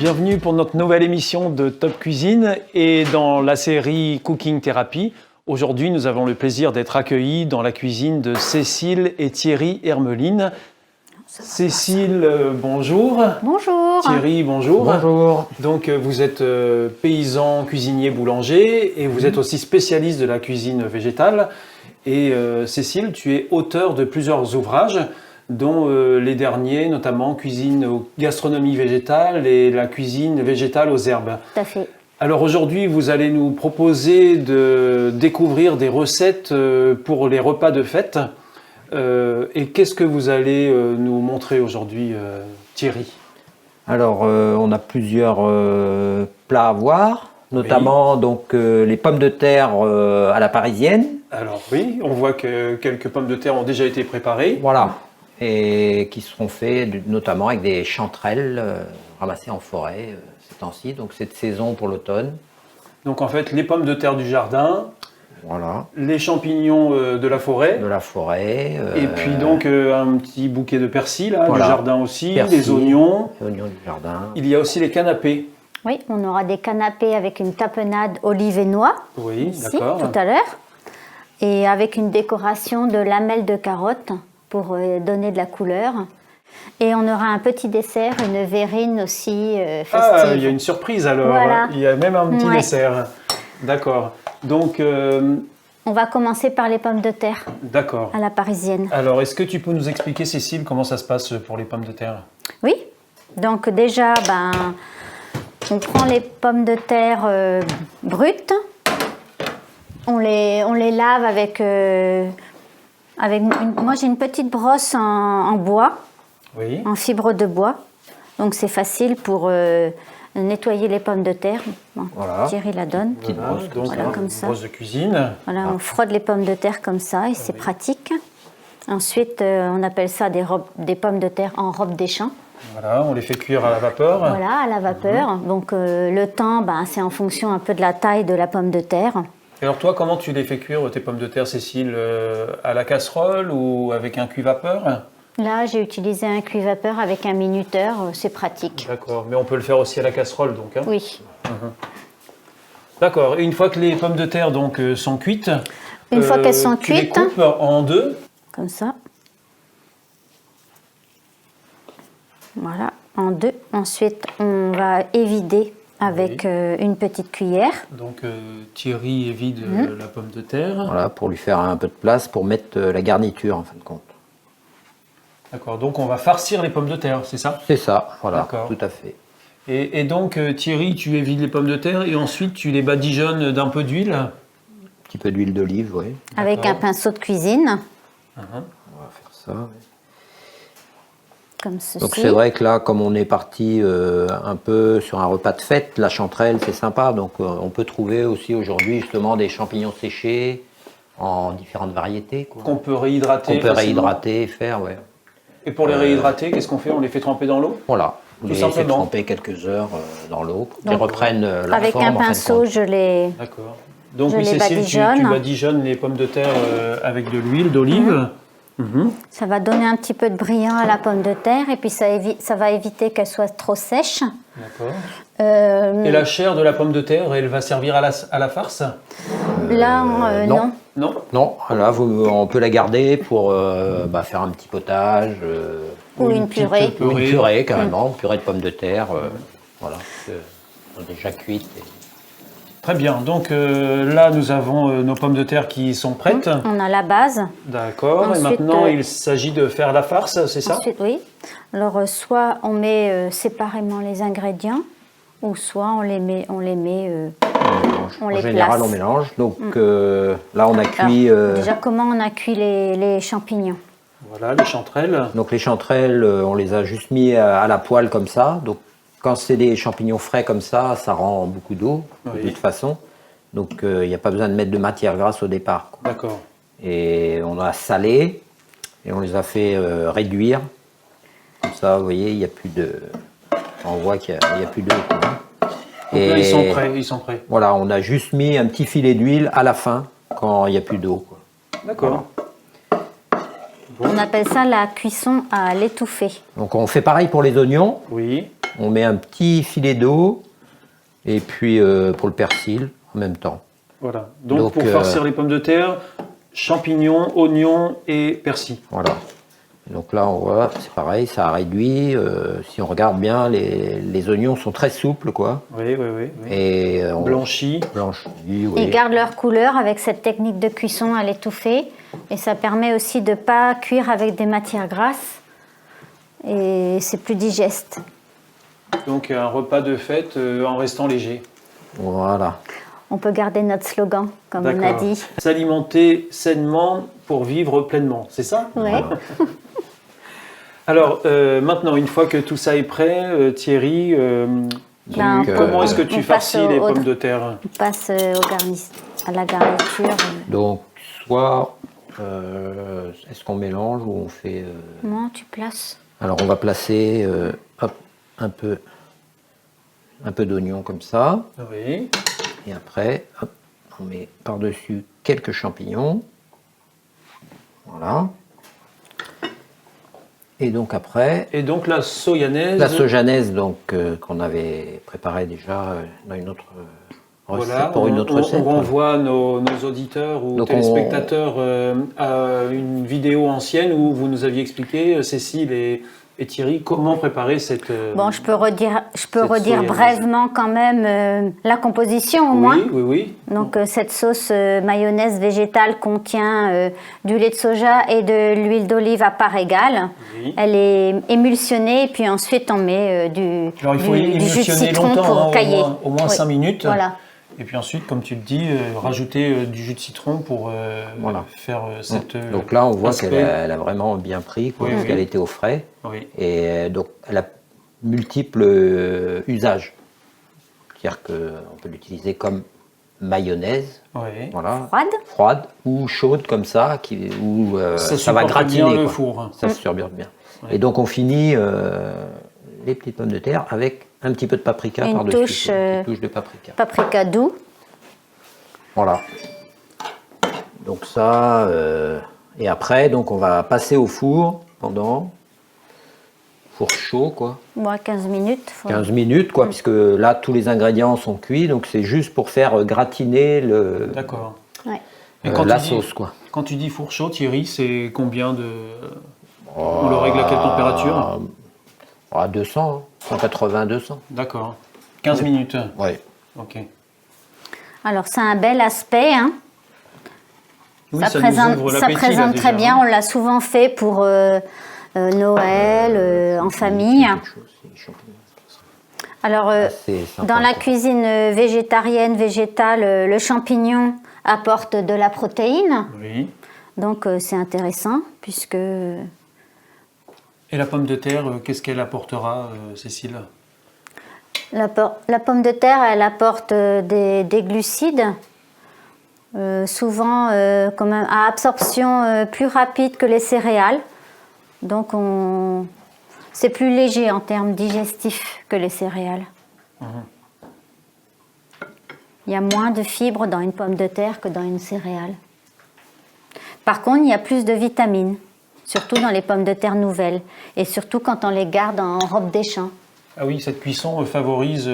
bienvenue pour notre nouvelle émission de Top Cuisine et dans la série Cooking Therapy. Aujourd'hui, nous avons le plaisir d'être accueillis dans la cuisine de Cécile et Thierry Hermeline. Cécile, bonjour. Bonjour. Thierry, bonjour. Bonjour. Donc, vous êtes paysan, cuisinier, boulanger et vous êtes aussi spécialiste de la cuisine végétale. Et Cécile, tu es auteure de plusieurs ouvrages, dont les derniers, notamment Cuisine aux gastronomie végétale et la cuisine végétale aux herbes. Tout à fait. Alors aujourd'hui, vous allez nous proposer de découvrir des recettes pour les repas de fête. Et qu'est-ce que vous allez nous montrer aujourd'hui, Thierry? Alors, on a plusieurs plats à voir, notamment donc, les pommes de terre à la parisienne. Alors oui, on voit que quelques pommes de terre ont déjà été préparées. Voilà. Et qui seront faits notamment avec des chanterelles ramassées en forêt ces temps-ci. Donc, c'est de saison pour l'automne. Donc en fait, les pommes de terre du jardin, Voilà. les champignons de la forêt. De la forêt. Et puis donc un petit bouquet de persil là, Voilà. du jardin aussi, Persil, les oignons. les oignons du jardin. Il y a aussi les canapés. Oui, on aura des canapés avec une tapenade olive et noix, Oui, ici, d'accord. tout à l'heure, et avec une décoration de lamelles de carottes pour donner de la couleur. Et on aura un petit dessert, une verrine aussi festive. Ah, il y a une surprise alors. Voilà. Il y a même un petit Ouais. dessert. D'accord. Donc, On va commencer par les pommes de terre d'accord. à la parisienne. Alors, est-ce que tu peux nous expliquer, Cécile, comment ça se passe pour les pommes de terre? Oui, donc déjà, on prend les pommes de terre brutes, on les lave avec moi j'ai une petite brosse en bois, Oui. en fibre de bois, donc c'est facile pour nettoyer les pommes de terre. Bon, Voilà. Thierry la donne. Petite Voilà, brosse, donc, Voilà, une comme ça. brosse de cuisine. Voilà, on frotte les pommes de terre comme ça et c'est pratique. Ensuite, on appelle ça des pommes de terre en robe des champs. Voilà, on les fait cuire à la vapeur. Voilà, à la vapeur. Donc le temps, c'est en fonction un peu de la taille de la pomme de terre. Et alors toi, comment tu les fais cuire tes pommes de terre, Cécile, à la casserole ou avec un cuit-vapeur? Là, j'ai utilisé un cuit-vapeur avec un minuteur, c'est pratique. D'accord, mais on peut le faire aussi à la casserole donc. Hein. Oui. D'accord, et une fois que les pommes de terre donc, sont cuites, Une fois qu'elles sont tu les cuites, coupes en deux. comme ça. Voilà, en deux. Ensuite, on va évider avec une petite cuillère. Donc Thierry évide la pomme de terre. Voilà, pour lui faire un peu de place pour mettre la garniture en fin de compte. D'accord, donc on va farcir les pommes de terre, c'est ça? C'est ça, voilà, D'accord. tout à fait. Et donc Thierry, tu évides les pommes de terre et ensuite tu les badigeonnes d'un peu d'huile. Un petit peu d'huile d'olive, oui. Avec un pinceau de cuisine, On va faire ça. oui. comme ceci. Donc c'est vrai que là, comme on est parti un peu sur un repas de fête, la chanterelle c'est sympa. Donc on peut trouver aussi aujourd'hui justement des champignons séchés en différentes variétés. Quoi. Qu'on peut réhydrater. Qu'on peut facilement. réhydrater et faire, ouais. Et pour les réhydrater, qu'est-ce qu'on fait? On les fait tremper dans l'eau? Voilà. Tout On les laisse simplement. tremper quelques heures dans l'eau pour qu'ils Donc, reprennent leur Avec forme, un en fin de pinceau, compte. je les... D'accord. Donc Je oui, les Cécile, tu badigeonne. badigeonnes les pommes de terre avec de l'huile d'olive. Ça va donner un petit peu de brillant à la pomme de terre et puis ça va éviter qu'elle soit trop sèche. D'accord. Euh, Et la chair de la pomme de terre, elle va servir à la farce? Là, non. Non? Non, là, on peut la garder pour faire un petit potage. Ou une petite purée. Ou une purée carrément, une purée de pommes de terre. Voilà, déjà cuite. Très bien. Donc là, nous avons nos pommes de terre qui sont prêtes. On a la base. D'accord. Et Ensuite, maintenant, il s'agit de faire la farce, c'est ça? Ensuite, oui. Alors, soit on met séparément les ingrédients, ou soit on les met On on en les général, place. on mélange. Donc là, on a Alors, cuit. déjà, comment on a cuit les champignons? Voilà, les chanterelles. Donc les chanterelles, on les a juste mis à la poêle comme ça. Donc quand c'est des champignons frais comme ça rend beaucoup d'eau de Oui. toute façon. Donc il n'y a pas besoin de mettre de matière grasse au départ, quoi. D'accord. Et on a salé et on les a fait réduire. Comme ça, vous voyez, il n'y a plus de. On voit qu'il n'y a plus d'eau, quoi. Donc là, ils sont prêts. Voilà, on a juste mis un petit filet d'huile à la fin quand il n'y a plus d'eau, quoi. D'accord. On appelle ça la cuisson à l'étouffée. Donc on fait pareil pour les oignons. Oui. on met un petit filet d'eau et puis pour le persil en même temps. Voilà. Donc pour farcir les pommes de terre, champignons, oignons et persil. Voilà. Donc là, on voit, c'est pareil, ça a réduit. Si on regarde bien, les oignons sont très souples, quoi. Oui. Et blanchis. Oui. Ils gardent leur couleur avec cette technique de cuisson à l'étouffer. Et ça permet aussi de ne pas cuire avec des matières grasses. Et c'est plus digeste. Donc un repas de fête en restant léger. Voilà. On peut garder notre slogan, comme on a dit. S'alimenter sainement pour vivre pleinement, c'est ça? Oui. Alors, maintenant, une fois que tout ça est prêt, Thierry, comment est-ce que tu farcis les pommes de terre? On passe à la garniture. Donc, soit, est-ce qu'on mélange ou on fait... Non, tu places. Alors, on va placer un peu d'oignon comme ça. Oui. Et après, hop, on met par-dessus quelques champignons. Voilà. Et donc après... Et donc la soyanaise... La sojanaise, donc, qu'on avait préparée déjà dans une autre recette, voilà, pour une autre recette. On renvoie nos auditeurs ou donc téléspectateurs à une vidéo ancienne où vous nous aviez expliqué, Cécile et Thierry, comment préparer cette Bon, je peux redire soyanaise. brièvement quand même la composition au moins. Oui. Donc cette sauce mayonnaise végétale contient du lait de soja et de l'huile d'olive à part égale. Oui. Elle est émulsionnée et puis ensuite on met du jus de citron pour cailler. Au moins 5 minutes. Voilà. Et puis ensuite, comme tu le dis, rajouter du jus de citron pour faire cette... donc là, on voit qu'elle a vraiment bien pris, quoi, parce qu'elle était au frais. Oui. Et donc, elle a multiples usages. C'est-à-dire qu'on peut l'utiliser comme mayonnaise, voilà, froide ou chaude comme ça, où ça va gratiner. Bien le four. Ça se surbiorde bien. Ouais. Et donc, on finit les petites pommes de terre avec un petit peu de paprika par-dessus. Une touche de paprika. Paprika doux. Voilà. Donc ça, et après, donc on va passer au four pendant four chaud, quoi. Ouais, 15 minutes. 15 minutes, quoi, puisque là, tous les ingrédients sont cuits, donc c'est juste pour faire gratiner D'accord. Ouais. La sauce, quoi. Quand tu dis four chaud, Thierry, c'est combien de... On le règle à quelle température? À 200, 180, 200. D'accord. 15 minutes. Oui. Ok. Alors, c'est un bel aspect, hein. Oui, ça présente très bien. On l'a souvent fait pour Noël, en famille. Alors, dans la cuisine végétarienne, végétale, le champignon apporte de la protéine. Oui. Donc, c'est intéressant, puisque... Et la pomme de terre, qu'est-ce qu'elle apportera, Cécile? La pomme de terre, elle apporte des glucides, souvent quand même à absorption plus rapide que les céréales. Donc c'est plus léger en termes digestifs que les céréales. Il y a moins de fibres dans une pomme de terre que dans une céréale. Par contre, il y a plus de vitamines, surtout dans les pommes de terre nouvelles, et surtout quand on les garde en robe des champs. Ah oui, cette cuisson favorise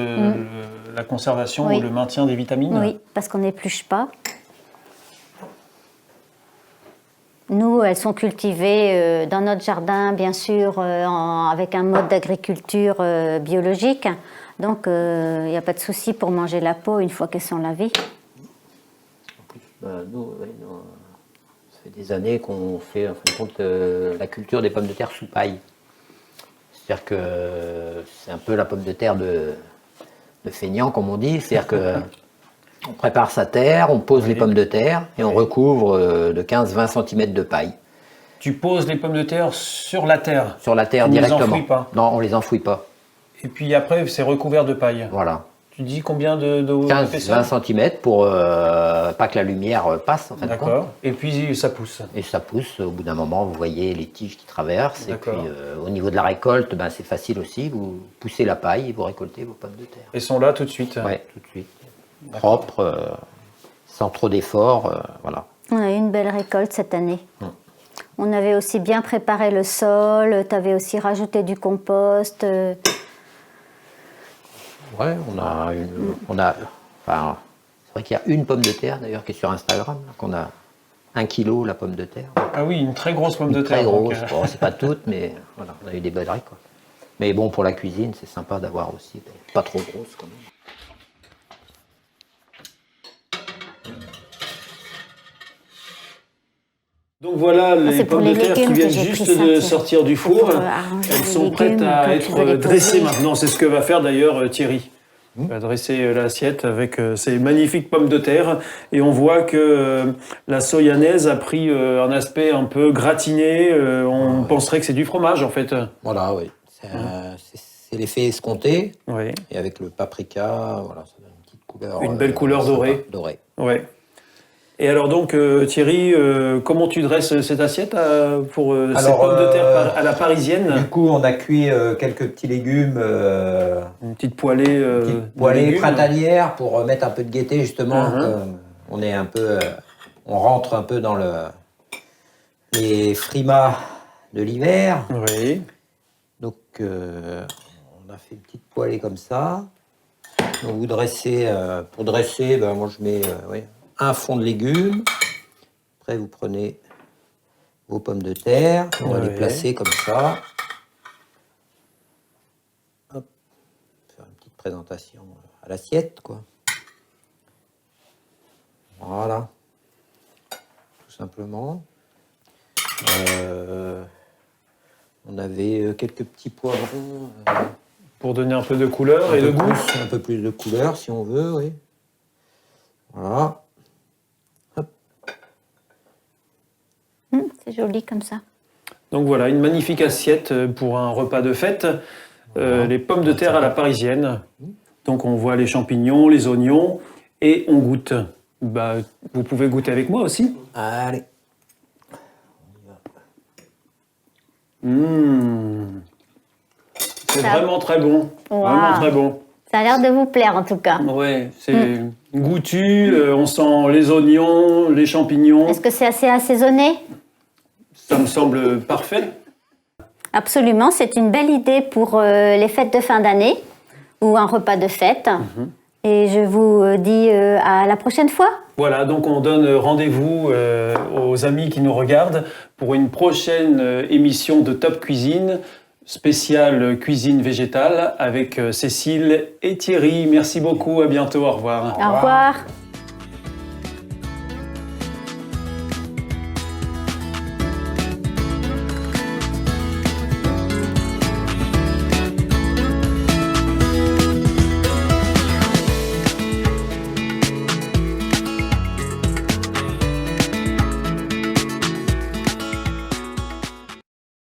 la conservation ou le maintien des vitamines? Oui, parce qu'on n'épluche pas. Nous, elles sont cultivées dans notre jardin, bien sûr, avec un mode d'agriculture biologique. Donc, il n'y a pas de souci pour manger la peau une fois qu'elles sont lavées. En plus, nous, ça fait des années qu'on fait, en fin de compte, la culture des pommes de terre sous paille. C'est-à-dire que c'est un peu la pomme de terre de feignant, comme on dit. C'est-à-dire que on prépare sa terre, on pose les pommes de terre et on recouvre de 15-20 cm de paille. Tu poses les pommes de terre sur la terre? Sur la terre on directement. Les enfouit pas? Non, on les enfouit pas. Et puis après, c'est recouvert de paille? Voilà. Tu dis combien de 15-20 cm pour pas que la lumière passe, en fait. D'accord. Et puis ça pousse? Et ça pousse. Au bout d'un moment, vous voyez les tiges qui traversent. Et puis au niveau de la récolte, c'est facile aussi. Vous poussez la paille et vous récoltez vos pommes de terre. Elles sont là tout de suite? Oui, tout de suite. Propre, sans trop d'efforts, voilà. On a eu une belle récolte cette année. On avait aussi bien préparé le sol, tu avais aussi rajouté du compost. Ouais, enfin, c'est vrai qu'il y a une pomme de terre d'ailleurs qui est sur Instagram, là, qu'on a 1 kilo la pomme de terre. Ah oui, une très grosse pomme de terre. Très donc, grosse, bon, c'est pas toutes, mais voilà, on a eu des belles quoi. Mais bon, pour la cuisine, c'est sympa d'avoir aussi, pas trop grosse quand même. Donc voilà les c'est pour pommes de les terre qui légumes viennent que j'ai juste pris ça, de tiens. sortir du Pour, four. arranger Elles les sont légumes prêtes à quand tu veux être les dressées poser. maintenant. C'est ce que va faire d'ailleurs Thierry. Il va dresser l'assiette avec ces magnifiques pommes de terre. Et on voit que la soyanaise a pris un aspect un peu gratiné. On penserait que c'est du fromage en fait. Voilà, oui. C'est l'effet escompté. Oui. Et avec le paprika, voilà, ça donne une petite couleur. Une belle couleur sympa, dorée. dorée. Ouais. Et alors donc Thierry, comment tu dresses cette assiette pour ces Alors, pommes de terre à la parisienne? Du coup, on a cuit quelques petits légumes, Une petite poêlée, de poêlées légumes. printanières pour mettre un peu de gaieté justement. On est un peu, on rentre un peu dans les frimas de l'hiver. Oui. Donc, on a fait une petite poêlée comme ça. Donc, vous dressez, pour dresser, ben, moi je mets un fond de légumes. Après, vous prenez vos pommes de terre. On va les placer comme ça. Hop. Faire une petite présentation à l'assiette, quoi. Voilà. Tout simplement. On avait quelques petits poivrons. Pour donner un peu de couleur et de goût. Un peu plus de couleur, si on veut, oui. Voilà. Hop. C'est joli comme ça. Donc voilà, une magnifique assiette pour un repas de fête. Les pommes de terre à la parisienne. Donc on voit les champignons, les oignons et on goûte. Bah, vous pouvez goûter avec moi aussi. Allez. C'est Ça- vraiment très bon. Wow. Vraiment très bon. Ça a l'air de vous plaire en tout cas. Ouais, c'est goûtu, on sent les oignons, les champignons. Est-ce que c'est assez assaisonné? Ça me semble parfait. Absolument, c'est une belle idée pour les fêtes de fin d'année ou un repas de fête. Et je vous dis à la prochaine fois. Voilà, donc on donne rendez-vous aux amis qui nous regardent pour une prochaine émission de Top Cuisine, spéciale cuisine végétale avec Cécile et Thierry. Merci beaucoup, à bientôt, au revoir. Au revoir.